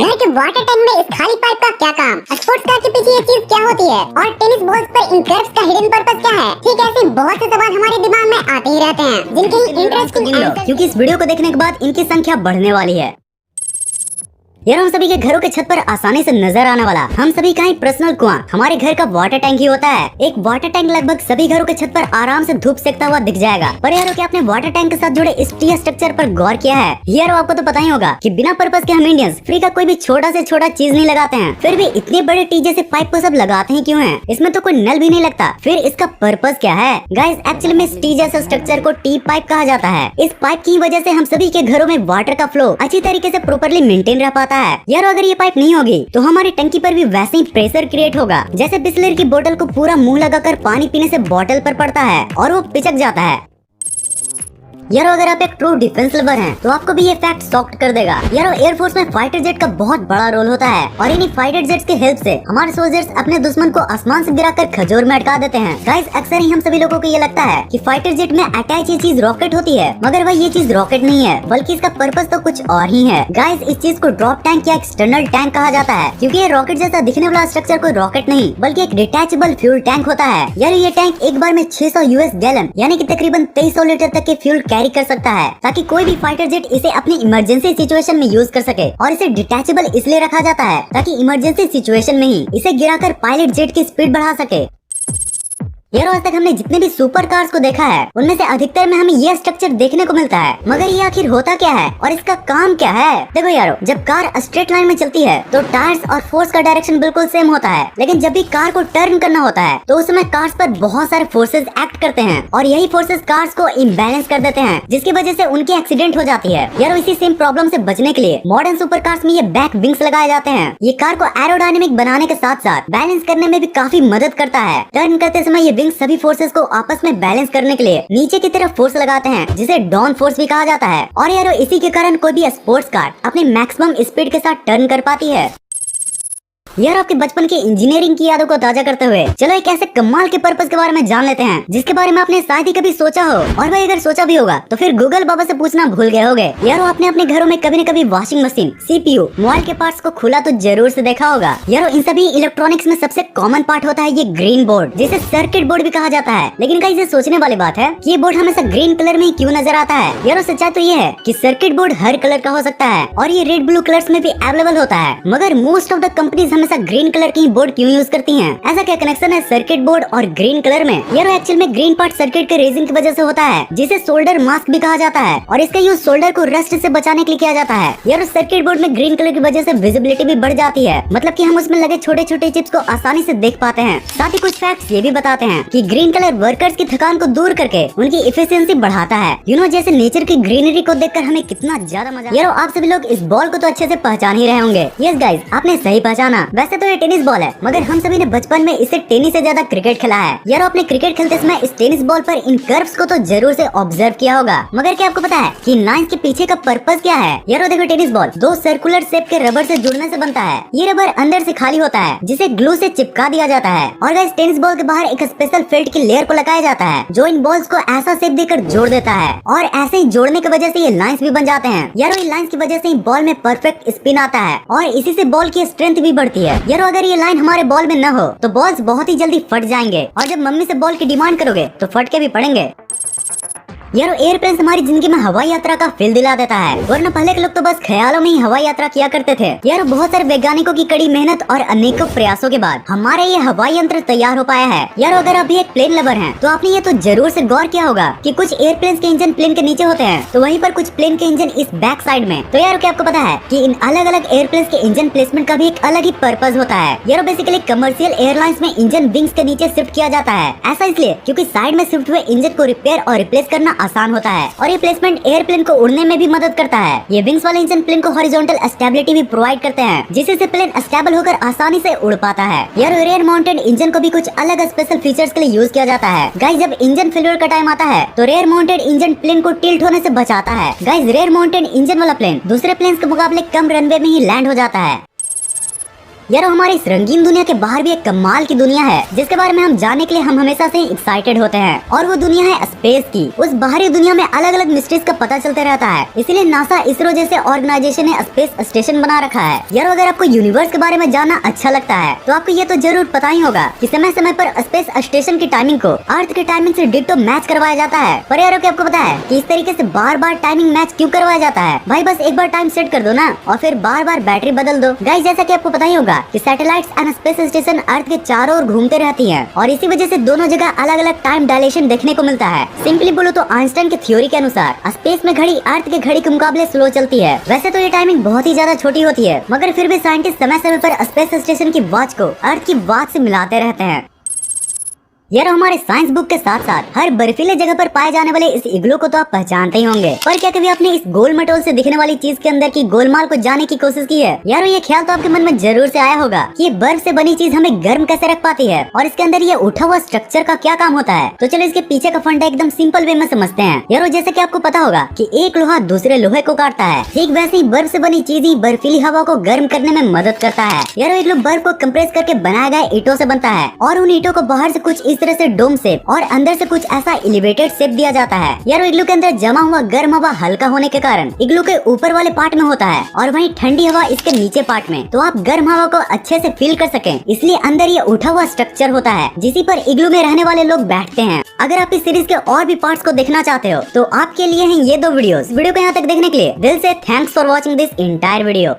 घर के water tank में इस खाली पाइप का क्या काम? स्पोर्ट्स कार के पीछे ये चीज क्या होती है? और टेनिस बॉल्स पर इन कर्व्स का हिडन पर्पस क्या है? ठीक ऐसे बहुत से सवाल हमारे दिमाग में आते ही रहते हैं, जिनके इंटरेस्टिंग आंसर, क्योंकि इस वीडियो को देखने के बाद इनकी संख्या बढ़ने वाली है। यार हम सभी के घरों के छत पर आसानी से नजर आने वाला हम सभी का ही पर्सनल कुआं हमारे घर का वाटर टैंक ही होता है। एक वाटर टैंक लगभग सभी घरों के छत पर आराम से धूप सेकता हुआ दिख जाएगा। पर यार क्या आपने वाटर टैंक के साथ जुड़े इस टी स्ट्रक्चर पर गौर किया है? यार आपको तो पता ही होगा कि बिना पर्पस के हम इंडियंस फ्री का कोई भी छोटा से छोटा चीज नहीं लगाते हैं, फिर भी इतने बड़े टी जैसे पाइप को सब लगाते हैं क्यों है? इसमें तो कोई नल भी नहीं लगता, फिर इसका पर्पस क्या है? गाइस एक्चुअली में इस टी जैसे स्ट्रक्चर को टी पाइप कहा जाता है। इस पाइप की वजह से हम सभी के घरों में वाटर का फ्लो अच्छी तरीके से प्रॉपर्ली मेंटेन रह पाता है। यार अगर ये पाइप नहीं होगी तो हमारी टंकी पर भी वैसे ही प्रेशर क्रिएट होगा जैसे बिस्लरी की बोतल को पूरा मुंह लगाकर पानी पीने से बोतल पर पड़ता है और वो पिचक जाता है। यार अगर आप एक ट्रू डिफेंस लवर हैं तो आपको भी ये फैक्ट शॉक्ड कर देगा। यार एयरफोर्स में फाइटर जेट का बहुत बड़ा रोल होता है और इन्हीं फाइटर जेट्स की हेल्प से हमारे सोल्जर्स अपने दुश्मन को आसमान से गिराकर खजूर में अटका देते हैं। गाइस अक्सर ही हम सभी लोगों को ये लगता है कि फाइटर जेट में अटैच ये चीज रॉकेट होती है, मगर भाई ये चीज रॉकेट नहीं है, बल्कि इसका पर्पस तो कुछ और ही है। गाइस इस चीज को ड्रॉप टैंक या एक्सटर्नल टैंक कहा जाता है, क्योंकि ये रॉकेट जैसा दिखने वाला स्ट्रक्चर कोई रॉकेट नहीं बल्कि एक डिटैचेबल फ्यूल टैंक होता है। यार ये टैंक एक बार में 600 यूएस गैलन यानी कि तकरीबन 2300 लीटर तक के फ्यूल कैरी कर सकता है, ताकि कोई भी फाइटर जेट इसे अपनी इमरजेंसी सिचुएशन में यूज कर सके। और इसे डिटैचेबल इसलिए रखा जाता है ताकि इमरजेंसी सिचुएशन में ही इसे गिराकर पायलट जेट की स्पीड बढ़ा सके। यार आज तक हमने जितने भी सुपर कार्स को देखा है उनमें से अधिकतर में हमें ये स्ट्रक्चर देखने को मिलता है, मगर ये आखिर होता क्या है और इसका काम क्या है? देखो यारो, जब कार स्ट्रेट लाइन में चलती है तो टायर्स और फोर्स का डायरेक्शन बिल्कुल सेम होता है, लेकिन जब भी कार को टर्न करना होता है तो उस समय कार्स पर बहुत सारे फोर्सेज एक्ट करते हैं और यही फोर्सेज कार्स को इम्बैलेंस कर देते हैं, जिसकी वजह से उनकी एक्सीडेंट हो जाती है। यार इसी सेम प्रॉब्लम से बचने के लिए मॉडर्न सुपर कार्स में ये बैक विंग्स लगाए जाते हैं। ये कार को एरोडायनेमिक बनाने के साथ साथ बैलेंस करने में भी काफी मदद करता है। टर्न करते समय ये विंग्स सभी फोर्सेज आपस में बैलेंस करने के लिए नीचे की तरफ फोर्स लगाते हैं, जिसे डाउन फोर्स भी कहा जाता है। और यार इसी के कारण कोई भी स्पोर्ट्स कार अपनी मैक्सिमम स्पीड के साथ टर्न कर पाती है। यार आपके बचपन की इंजीनियरिंग की यादों को ताजा करते हुए चलो एक ऐसे कमाल के पर्पस के बारे में जान लेते हैं जिसके बारे में आपने शायद ही कभी सोचा हो, और भाई अगर सोचा भी होगा तो फिर गूगल बाबा से पूछना भूल गए होगे। यार आपने अपने घरों में कभी न कभी वॉशिंग मशीन, सीपीयू, मोबाइल के पार्ट्स को खुला तो जरूर से देखा होगा। यार इन सभी इलेक्ट्रॉनिक्स में सबसे कॉमन पार्ट होता है ये ग्रीन बोर्ड, जिसे सर्किट बोर्ड भी कहा जाता है। लेकिन गाइस ये सोचने वाली बात है कि ये बोर्ड हमेशा ग्रीन कलर में ही क्यों नजर आता है? यार सच्चाई तो ये है कि सर्किट बोर्ड हर कलर का हो सकता है और ये रेड ब्लू कलर्स में भी अवेलेबल होता है, मगर मोस्ट ऑफ द कंपनीज हमेशा ग्रीन कलर बोर्ड क्यों यूज करती हैं? ऐसा क्या कनेक्शन है सर्किट बोर्ड और ग्रीन कलर में? यार एक्चुअल में ग्रीन पार्ट सर्किट के रेजिंग की वजह से होता है, जिसे सोल्डर मास्क भी कहा जाता है, और इसका यूज सोल्डर को रस्ट से बचाने के लिए किया जाता है। यार सर्किट बोर्ड में ग्रीन कलर की वजह से विजिबिलिटी भी बढ़ जाती है, मतलब कि हम उसमें लगे छोटे छोटे चिप्स को आसानी से देख पाते हैं। साथ ही कुछ फैक्ट्स ये भी बताते हैं कि ग्रीन कलर वर्कर्स की थकान को दूर करके उनकी इफिशियंसी बढ़ाता है। जैसे नेचर की ग्रीनरी को देखकर हमें कितना ज्यादा मजा। यार आप सभी लोग इस बॉल को तो अच्छे से पहचान ही रहे होंगे। यस गाइस, आपने सही पहचाना। वैसे तो ये टेनिस बॉल है, मगर हम सभी ने बचपन में इसे टेनिस से ज्यादा क्रिकेट खेला है। यार आपने क्रिकेट खेलते समय इस टेनिस बॉल पर इन कर्व्स को तो जरूर से ऑब्जर्व किया होगा, मगर क्या आपको पता है कि इन लाइंस के पीछे का पर्पस क्या है? यार देखो, टेनिस बॉल दो सर्कुलर शेप के रबर से जुड़ने से बनता है। ये रबर अंदर से खाली होता है, जिसे ग्लू से चिपका दिया जाता है, और गाइस टेनिस बॉल के बाहर एक स्पेशल फेल्ट की लेयर को लगाया जाता है जो इन बॉल्स को ऐसा शेप देकर जोड़ देता है, और ऐसे ही जोड़ने की वजह से ये लाइंस भी बन जाते हैं। यार इन लाइंस की वजह से बॉल में परफेक्ट स्पिन आता है और इसी से बॉल की स्ट्रेंथ भी बढ़ती है। यार अगर ये लाइन हमारे बॉल में न हो तो बॉल्स बहुत ही जल्दी फट जाएंगे, और जब मम्मी से बॉल की डिमांड करोगे तो फट के भी पड़ेंगे। यार एयरप्लेन हमारी जिंदगी में हवाई यात्रा का फील दिला देता है, वरना पहले के लोग तो बस ख्यालों में ही हवाई यात्रा किया करते थे। यार बहुत सारे वैज्ञानिकों की कड़ी मेहनत और अनेकों प्रयासों के बाद हमारे ये हवाई यंत्र तैयार हो पाया है। यार अगर आप भी एक प्लेन लवर हैं तो आपने ये तो जरूर से गौर किया होगा कि कुछ एयरप्लेन के इंजन प्लेन के नीचे होते हैं, तो वहीं पर कुछ प्लेन के इंजन इस बैक साइड में। तो यार क्या आपको पता है कि इन अलग अलग एयरप्लेन के इंजन प्लेसमेंट का भी एक अलग ही पर्पज होता है? यार बेसिकली कमर्शियल एयरलाइंस में इंजन विंग्स के नीचे शिफ्ट किया जाता है। ऐसा इसलिए क्योंकि साइड में शिफ्ट हुए इंजन को रिपेयर और रिप्लेस करना आसान होता है, और ये प्लेसमेंट एयरप्लेन को उड़ने में भी मदद करता है। ये विंग्स वाले इंजन प्लेन को हॉरिजॉन्टल स्टेबिलिटी भी प्रोवाइड करते हैं, जिससे प्लेन स्टेबल होकर आसानी से उड़ पाता है। यार रेयर माउंटेड इंजन को भी कुछ अलग स्पेशल फीचर्स के लिए यूज किया जाता है। गाइस जब इंजन फेलियर का टाइम आता है तो रेयर माउंटेड इंजन प्लेन को टिल्ट होने से बचाता है। गाइस रेयर माउंटेड इंजन वाला प्लेन दूसरे प्लेन के मुकाबले कम रनवे में ही लैंड हो जाता है। यार हमारे इस रंगीन दुनिया के बाहर भी एक कमाल की दुनिया है जिसके बारे में हम जानने के लिए हम हमेशा से एक्साइटेड होते हैं, और वो दुनिया है स्पेस की। उस बाहरी दुनिया में अलग अलग मिस्ट्रीज का पता चलते रहता है, इसीलिए नासा, इसरो जैसे ऑर्गेनाइजेशन ने स्पेस स्टेशन बना रखा है। यार अगर आपको यूनिवर्स के बारे में जानना अच्छा लगता है तो आपको ये तो जरूर पता ही होगा कि समय समय पर स्पेस स्टेशन की टाइमिंग को अर्थ की टाइमिंग से डिट्टो मैच करवाया जाता है। पर यार क्या आपको पता है कि इस तरीके से बार बार टाइमिंग मैच क्यों करवाया जाता है? भाई बस एक बार टाइम सेट कर दो ना और फिर बार बार बैटरी बदल दो। गाइस जैसा कि आपको पता ही होगा कि सैटेलाइट्स एंड स्पेस स्टेशन अर्थ के चारों ओर घूमते रहती हैं, और इसी वजह से दोनों जगह अलग अलग टाइम डायलेशन देखने को मिलता है। सिंपली बोलो तो आइंस्टाइन की थ्योरी के अनुसार स्पेस में घड़ी अर्थ के घड़ी के मुकाबले स्लो चलती है। वैसे तो ये टाइमिंग बहुत ही ज्यादा छोटी होती है, मगर फिर भी साइंटिस्ट समय समय पर स्पेस स्टेशन की वॉच को अर्थ की वॉच से मिलाते रहते हैं। यार हमारे साइंस बुक के साथ साथ हर बर्फीले जगह पर पाए जाने वाले इस इग्लू को तो आप पहचानते ही होंगे, पर क्या कभी आपने इस गोल मटोल से दिखने वाली चीज के अंदर की गोलमाल को जानने की कोशिश की है? यार ये ख्याल तो आपके मन में जरूर से आया होगा कि ये बर्फ से बनी चीज हमें गर्म कैसे रख पाती है, और इसके अंदर ये उठा हुआ स्ट्रक्चर का क्या काम होता है। तो चलो इसके पीछे का फंडा एकदम सिंपल वे में समझते हैं। यार जैसे की आपको पता होगा कि एक लोहा दूसरे लोहे को काटता है, ठीक वैसे ही बर्फ से बनी चीज ही बर्फीली हवा को गर्म करने में मदद करता है। यार इग्लू बर्फ को कंप्रेस करके बनाए गए ईंटों से बनता है, और उन ईंटों को बाहर से कुछ इस तरह से डोम से और अंदर से कुछ ऐसा एलिवेटेड शेप दिया जाता है। यार इग्लू के अंदर जमा हुआ गर्म हवा हल्का होने के कारण इग्लू के ऊपर वाले पार्ट में होता है, और वहीं ठंडी हवा इसके नीचे पार्ट में, तो आप गर्म हवा को अच्छे से फील कर सकें, इसलिए अंदर ये उठा हुआ स्ट्रक्चर होता है जिसी पर इग्लू में रहने वाले लोग बैठते हैं। अगर आप इस सीरीज के और भी पार्ट्स को देखना चाहते हो तो आपके लिए हैं ये 2 वीडियोस। वीडियो को यहाँ तक देखने के लिए दिल से thanks for watching this entire video.